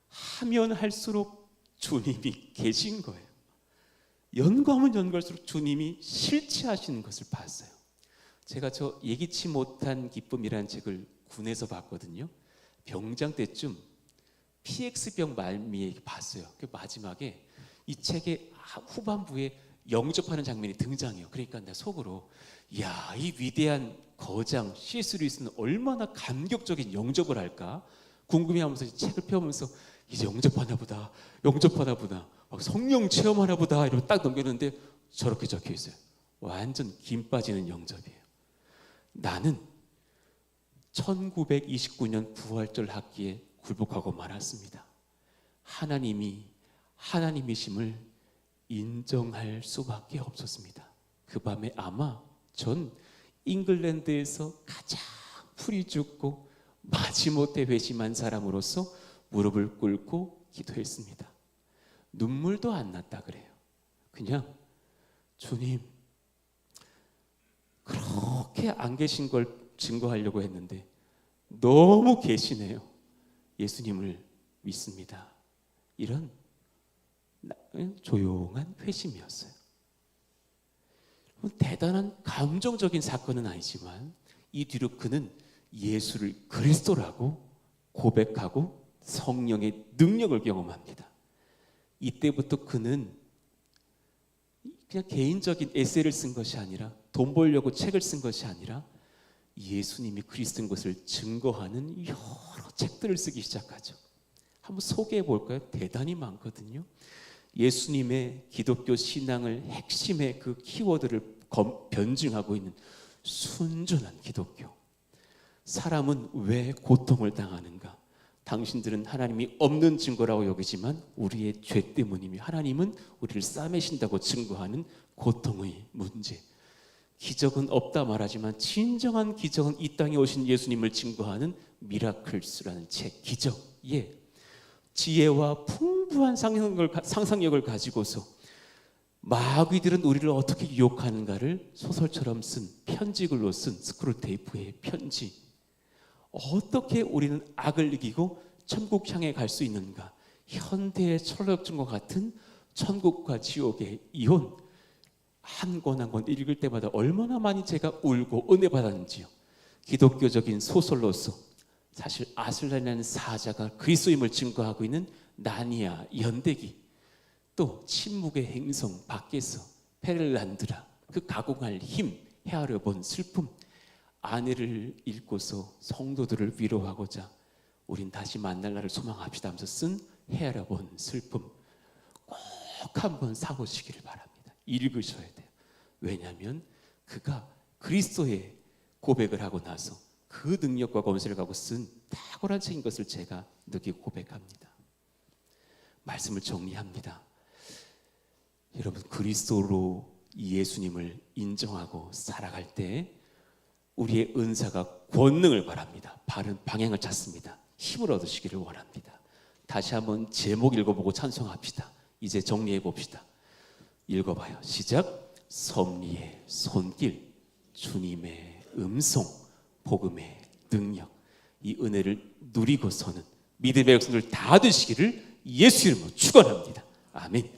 하면 할수록 주님이 계신 거예요. 연구하면 연구할수록 주님이 실체하시는 것을 봤어요. 제가 저 예기치 못한 기쁨이라는 책을 군에서 봤거든요. 병장 때쯤 PX병 말미에 봤어요. 그 마지막에 이 책의 후반부에 영접하는 장면이 등장해요. 그러니까 내 속으로 야, 이 위대한 거장 C.S. 루이스는 얼마나 감격적인 영접을 할까 궁금해하면서 이 책을 펴면서 이제 영접하나 보다, 영접하나 보다, 막 성령 체험하나 보다 이러고 딱 넘겼는데 저렇게 적혀 있어요. 완전 김 빠지는 영접이에요. 나는 1929년 부활절 학기에 굴복하고 말았습니다. 하나님이 하나님이심을 인정할 수밖에 없었습니다. 그 밤에 아마 전 잉글랜드에서 가장 풀이 죽고 마지못해 회심한 사람으로서 무릎을 꿇고 기도했습니다. 눈물도 안 났다 그래요. 그냥 주님 그렇게 안 계신 걸 증거하려고 했는데 너무 계시네요. 예수님을 믿습니다. 이런 조용한 회심이었어요. 대단한 감정적인 사건은 아니지만 이 뒤로 그는 예수를 그리스도라고 고백하고 성령의 능력을 경험합니다. 이때부터 그는 그냥 개인적인 에세이를 쓴 것이 아니라 돈 벌려고 책을 쓴 것이 아니라 예수님이 그리스도인 것을 증거하는 여러 책들을 쓰기 시작하죠. 한번 소개해 볼까요? 대단히 많거든요. 예수님의 기독교 신앙을 핵심의 그 키워드를 변증하고 있는 순전한 기독교. 사람은 왜 고통을 당하는가? 당신들은 하나님이 없는 증거라고 여기지만 우리의 죄 때문이며 하나님은 우리를 싸매신다고 증거하는 고통의 문제. 기적은 없다 말하지만 진정한 기적은 이 땅에 오신 예수님을 증거하는 미라클스라는 책, 기적의 지혜와 풍부한 상상력을 가지고서 마귀들은 우리를 어떻게 유혹하는가를 소설처럼 쓴 편지글로 쓴 스크롤테이프의 편지. 어떻게 우리는 악을 이기고 천국 향해 갈 수 있는가? 현대의 철학적과 같은 천국과 지옥의 이혼 한 권 한 권 읽을 때마다 얼마나 많이 제가 울고 은혜 받았는지요. 기독교적인 소설로서 사실 아슬란이라는 사자가 그리스도임을 증거하고 있는 나니아 연대기, 또 침묵의 행성 밖에서 페를란드라 그 가공할 힘, 헤아려 본 슬픔, 아내를 잃고서 성도들을 위로하고자 우린 다시 만날 날을 소망합시다 하면서 쓴 헤아려 본 슬픔, 꼭 한번 사보시기를 바랍니다. 읽으셔야 돼요. 왜냐하면 그가 그리스도의 고백을 하고 나서 그 능력과 권세를 갖고 쓴 탁월한 책인 것을 제가 느끼고 고백합니다. 말씀을 정리합니다. 여러분, 그리스도로 예수님을 인정하고 살아갈 때 우리의 은사가 권능을 발합니다. 바른 방향을 찾습니다. 힘을 얻으시기를 원합니다. 다시 한번 제목 읽어보고 찬송합시다. 이제 정리해 봅시다. 읽어봐요. 시작. 섭리의 손길, 주님의 음성, 복음의 능력, 이 은혜를 누리고서는 믿음의 백성들 다 되시기를 예수 이름으로 축원합니다. 아멘.